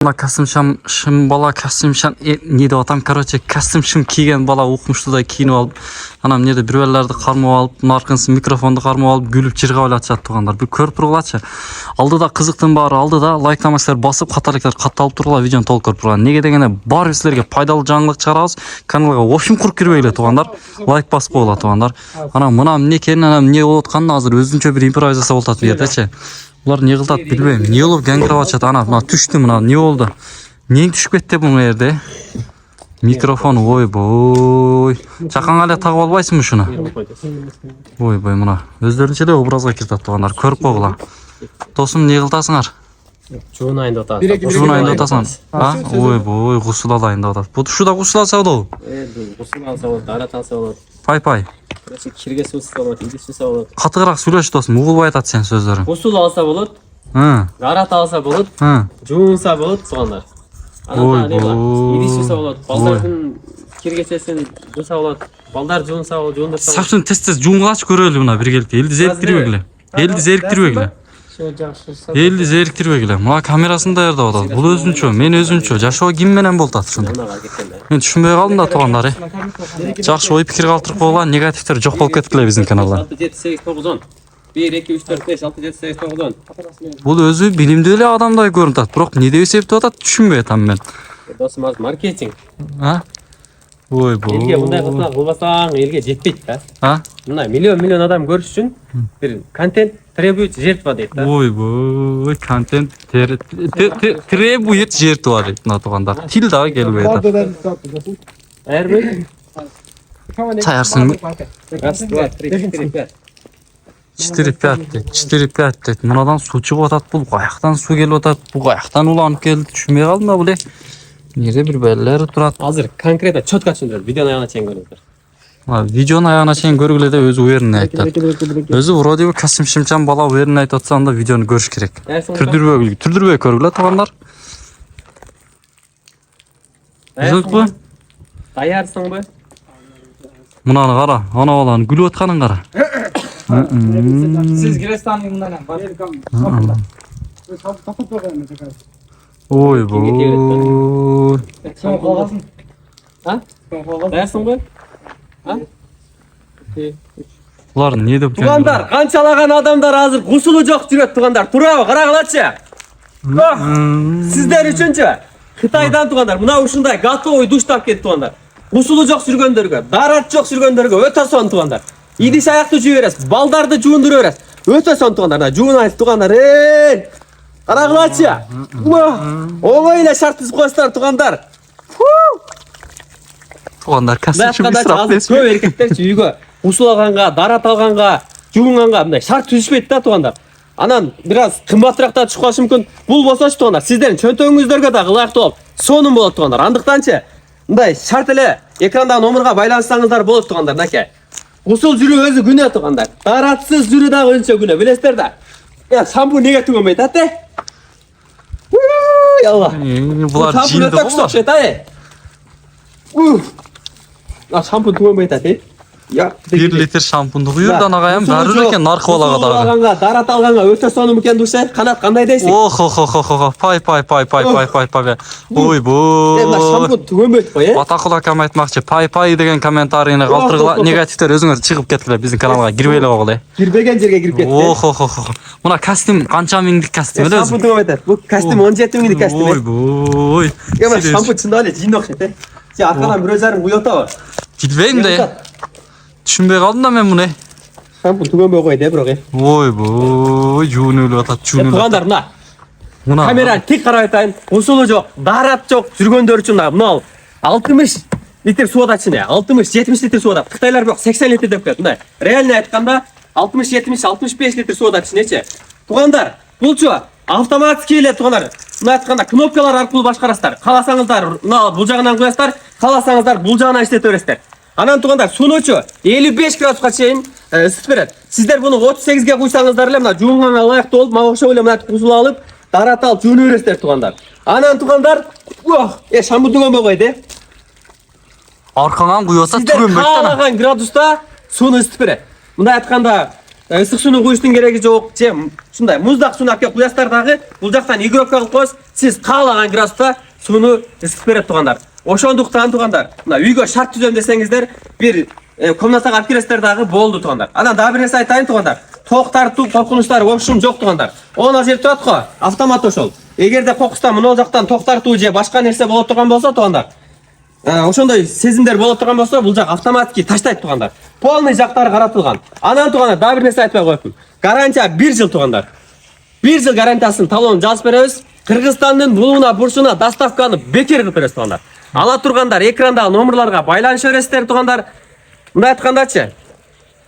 Костюм шым бала костюм не деп атам, короче, костюм шым кийген бала укмуштуудай кийинип алып, анан эмнеде бир бирлерди кармап алып, наркынсын микрофонду кармап алып, күлүп жыргап эле атышат туугандар. Бир көрүп тургулачы. Алдыда кызыктын баары, алдыда лайктамасыздар басып, катарлыктар катталып тургула, видеону толук көрүп турган. Неге дегенде баары силерге пайдалуу жаңылык чыгарабыз. Каналга вообще куруп кирбейле туугандар. Лайк басып койгула туугандар. Анан мына эмне экенин, анан эмне болуп атканын азыр өзүнчө бир импровизация болуп атат бу жердечи. Булар не кылат билбейм. Не болуп гангирап атышат. Мына түштү, мына не болду? Нең түшүп кетти бул жерде? Микрофон, ойбой. Чаканга эле тагып албайсыңбы ушуну? Ойбой, мына өздөрүнчө эле образга киртат туугандар. Көрүп койгула. Досум, не кылтасыңар? Жуун айында атат. Жуун айында атасың. Ойбой, гусул алайын деп атат. Бу тушуда гусул алса болобу? Гусул алса болот, арат алса болот. Пай. Кирге сууса болот, иди сууса болот. Катыгыраак сүйлөш досум, угулбай атат сен сөздөрүң. Гусул алса болот. Арат алса болот. Жуунса болот, туугандар. Ойбой. Иди сууса болот. Балдардын киргесесин жууса болот. Балдар жуунса болот, жуундурса болот. Саптын тез көрөлү мына биргеликте. Элди зериктирбегиле. Элди зериктирбегиле. Мына камерасын даярдап атат. Бул өзүнчө, мен өзүнчө. Жашоо ким менен болуп атат ушунда? Мен түшүнбөй калдым да туугандар. Жакшы ой пикир калтырып койгула, негативдер жок болуп кеткиле биздин каналда. 6 7 8 9 10. 1 2 3 4 5 6 7 8 9 10. Бул өзү билимдүү эле адамдай көрүнүп атат. Бирок эмне деп эсептеп атат түшүнбөй атам мен. Досум, аз маркетинг. Ойбой. Элге мындай кылбасаң, элге жетпейт да. Мына миллион адам көрүш үчүн бир контент требует жертва дейт да. Ойбой, контент требует жертва дейт мына туугандар. Тил дагы келбей атат. Даярбы? Таярсыңбы? Раз, два, три, четыре, пять. 4-5 дейт. 4-5 дейт. Мынадан суу чыгып атат. Бул каяктан суу келип атат? Бул каяктан уланып келди? Түшүнбөй калдым да бул. Нерде бир белелер турат. Азыр конкретно чөткө түшүндүрөт. Видеонун аягына чейин көрүңүздөр. Видеонун аягына чейин көргүлө деп өзү уверенный айтат. Өзү вроде бы костюм шимчан бала уверенный айтып атса анда видеону көрүш керек. Түрдүрбөй көргүлө туугандар. Даярсыңбы? Даярсыңбы? Мынаны кара, ана баланын күлүп атканын кара. Siz Gülistan'ın bundan Ойбой. Даярсыңбы? Булар не деп Туугандар, канчалаган адамдар азыр гусулу жок жүрөт туугандар. Турабы, карагылачы. Сиздер үчүнчү Кытайдан туугандар, мына ушундай готовый душ таап кетти туугандар. Гусулу жок жүргөндөргө, дарат жок жүргөндөргө өтө сонун туугандар. Идиш аяктуу жууп бересиз, балдарды жуундуруп бересиз. Өтө сонун туугандар. Жуунайсыз туугандар. Карагылачы. Оңой эле шарт түзүп коесуздар туугандар. Туугандар костюм исрап көп эркектерчи үйгө гусул алганга, дарат алганга, жуунганга мындай шарт түзүшпөйт да туугандар. Анан бир аз кымбатыраак түшүп калышы мүмкүн. Бул болсочу туугандар, сиздердин чөнтөгүңүздөргө дагы ылайыктуу болуп, сонун болот туугандар. Андыктанчы мындай шарт эле экрандагы номерге байланышсаңыздар болот туугандар, наке. Гусул жүрүү өзү күнөө туугандар. Даратсыз жүрүү дагы өнчө күнөө, билесиздер да. Шампунь неге түгөнбөйт атты? Алла. Булар жинди го. Шампунь түгөнбөйт атты. 1 литр шампунду куюрдан агайым баары экен наркы балага дагы. Алганга, дарат алганга өтө сонун экен душе. Канат кандай дейсиң? Пай. Ойбой. Шампунь түгөнбөйт го, Атакул акам айтмакчы, пай деген комментарийни калтыргыла, негативдер өзүңөр чыгып кеткиле биздин каналга кирбейле койгула. Кирбеген жерге кирип кетти. Мына костюм канча миңдик костюм эле өзү. Шампунь түгөнбөйт атты. Бул костюм 17 миңдик костюм. Ойбой. Шампунь чындап эле жин окшойт. Сен аркадан бирөө жарым куюп атабы? Билбейм да. Түшүнбөй калдым да мен муну. Шампунь түгөнбөй койду, бирок. Ойбой, жуунуп атат, жуунуп. Туугандар, мына камераны тик карап айтайын. Гусулу жок, дарат жок жүргөндөр үчүн мына 60 литр суу атат ичине. 60-70 литр суу атат. Кытайлар бирок 80 литр деп коет. Мындай реально айтканда 60-70-65 литр суу атат ичинечи. Туугандар, булчу автоматически эле туугандар. Мына айтканда кнопкалар аркылуу башкарасыздар. Кааласаңыздар мына бул жагынан куясыздар, кааласаңыздар бул жагынан иштете бересиздер. Анан туугандар, суунучу 55 градуска чейин ысытып берет. Сиздер буну 38ге куйсаңыздар эле мына жуунганга ылайыктуу болуп, мага окшоп эле мына гусул алып, дарат алып жуунуп бересиздер туугандар. Анан туугандар, шампунь түгөнбөй койду. Аркаңан куюп атса түгөнбөйт да. Каалаган градуста сууну ысытып берет. Мындай айтканда ысык сууну куюштун кереги жок. Же ушундай муздак сууну алып келип куясыздар дагы. Бул жактан игровка кылып коесуз. Сиз каалаган градуста сууну ысытып берет туугандар. Ошондуктан туугандар, мына үйгө шарт түзөм десеңиздер, бир комнатага алып келесиздер дагы болду туугандар. Анан дагы бир нерсе айтайын туугандар. Ток тартуу коркунучтары вообщем жок туугандар. Оңа жер турат го, автомат ошол. Эгерде кокустан мына жактан ток тартуу же башка нерсе болот турган болсо туугандар, ошондой сезимдер болот турган болсо, бул жак автоматики таштайт туугандар. Полный жактары каратылган. Анан туугандар, дагы бир нерсе айтпай коеюн. Гарантия 1 жыл туугандар. 1 жыл гарантиясын талонун жазып беребиз. Кыргызстандын булуна бурчуна доставканы бекер кылып беребиз туугандар. Ала тургандар экрандагы номерларга байланыша бересиздер туугандар. Мындай айткандачы,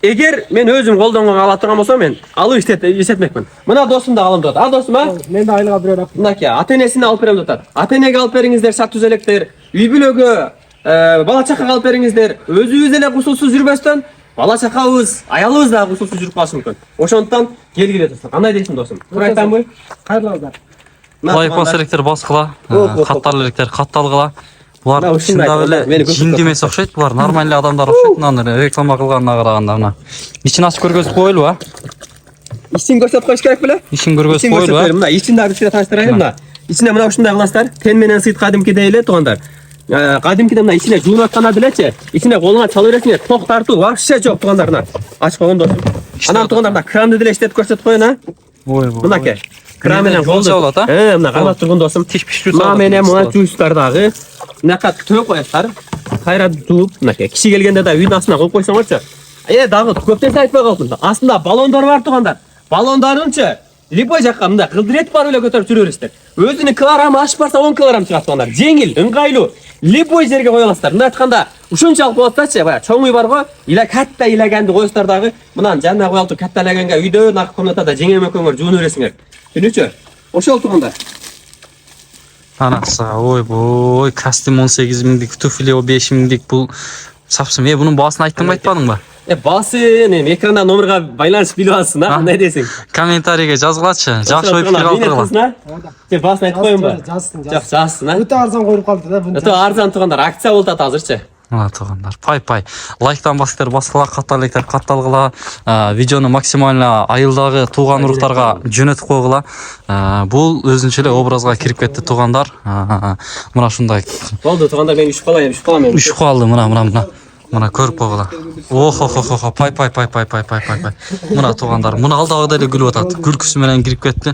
эгер мен өзүм колдонгон ала турган болсом, мен алып иштетмекмин. Мына досум да алып жатат. Досум, Мен да айлыга бирөө алып. мынакей ата-энесине алып берем жатат. Ата-энеге алып бериңиздер, шарт түзөлөктөр. Үй бүлөгө, бала чакага алып бериңиздер. Өзүбүз эле кусулсуз жүрбөстөн, бала чакабыз, аялыбыз да кусулсуз жүрүп калышы мүмкүн. Ошондуктан келгиле достор. Кандай дейсиң досум? Туура айтамбы? Кайрылыңыздар. Лайк басылыктар баскыла, каттарлыктар катталгыла. Булар Мына ушундай чындап эле мени көп жин демес окшойт. Булар нормальный адамдар окшойт. Мынаны реклама кылганына караганда мына. Ичин ачып көргөзүп коелу, а? Ичин көрсөтүп коюш керек беле? Ишин көргөзүп коелу, а? Мына ичин дагы кичине тааныштырайын мына. Ичине мына ушундай кыласыздар. Тен менен сыйт кадимкидей эле туугандар. Кадимкиде мына ичине жуунуп атканда делечи, ичине колуңа чалып бересиң, ток тартуу вообще жок туугандар мына. Ачып койгон досум. Анан туугандар мына кранды деле иштетип көрсөтүп коеюн, а? Ой, Мынакей. Кран менен жол жабылат, а? Мына карап турган досум. Тиш пиштирүү Мына салат. менен мына жуустар дагы. Мынакка төп коесуздар. Кайра жууп, мынакей. Киши келгенде да үйдүн астына коюп койсоңорчу. Дагы көп нерсе айтпай калдым. Астында баллондар бар туугандар. Баллондарынчы любой жакка мындай кылдырет бар эле көтөрүп жүрө бересиздер. Өзүнүн килограммы ашып барса 10 килограмм чыгат туугандар. Жеңил, ыңгайлуу. Любой жерге кое аласыздар. Мындай айтканда, ушунчалык болот дачы, чоң үй бар го, ила катта илаганды коесуздар дагы. Мынаны жанына коюп алып катта илаганга үйдө наркы комнатада жеңем экөөңөр жуунуп бересиңер. Түнүчү? Ошол туугандар. Анасы, ой, костюм 18 миңдик, туфли 5 миңдик бул сапсым. Бунун баасын айттың ба, айтпадың ба? Басы экранда номерга байланыш билип алсың, а? Кандай десең? Комментарийге жазгылачы. Жакшы ой пикир калтыргыла. Же басын айтып коеюнбу? Жазсын. Жок, жазсын, а? Өтө арзан коюп калды да буну. Өтө арзан туугандар, акция болуп атат азырчы. Мына туугандар, пай. Лайктан басыктар баскыла, каттарлыктар катталгыла, видеону максимально айылдагы тууган уруктарга жөнөтүп койгула. Бул өзүнчө эле образга кирип кетти туугандар. Мына ушундай Болду туугандар, мен үшүп калам. үшүп калды мына. Мына көрүп койгула. Охо, пай. Мына туугандар, муну алдагыдай эле күлүп атат. Күлкүсү менен кирип кетти.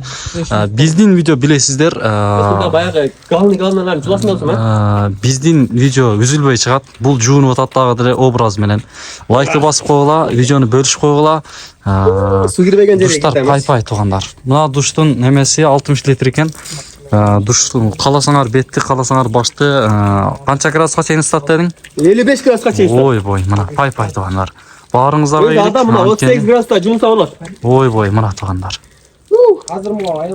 Биздин видео билесиздер, Баягы галналарды жуласың болсом, а? биздин видео үзүлбөй чыгат. Бул жуунуп атат дагы деле образ менен. Лайкты басып койгула, видеону бөлүшүп койгула. Суу кирбеген жерге Душтар пай туугандар. Мына душтун немеси 60 литр экен. Душтун каласаңар бетти, каласаңар башты, канча градуска чейин ысытат дедиң? 55 градуска чейин. Ой, мына пай туугандар. Баарыңыздарга Адам мына 38 градуста жуунса болот. Ой, мына туугандар. Азыр муга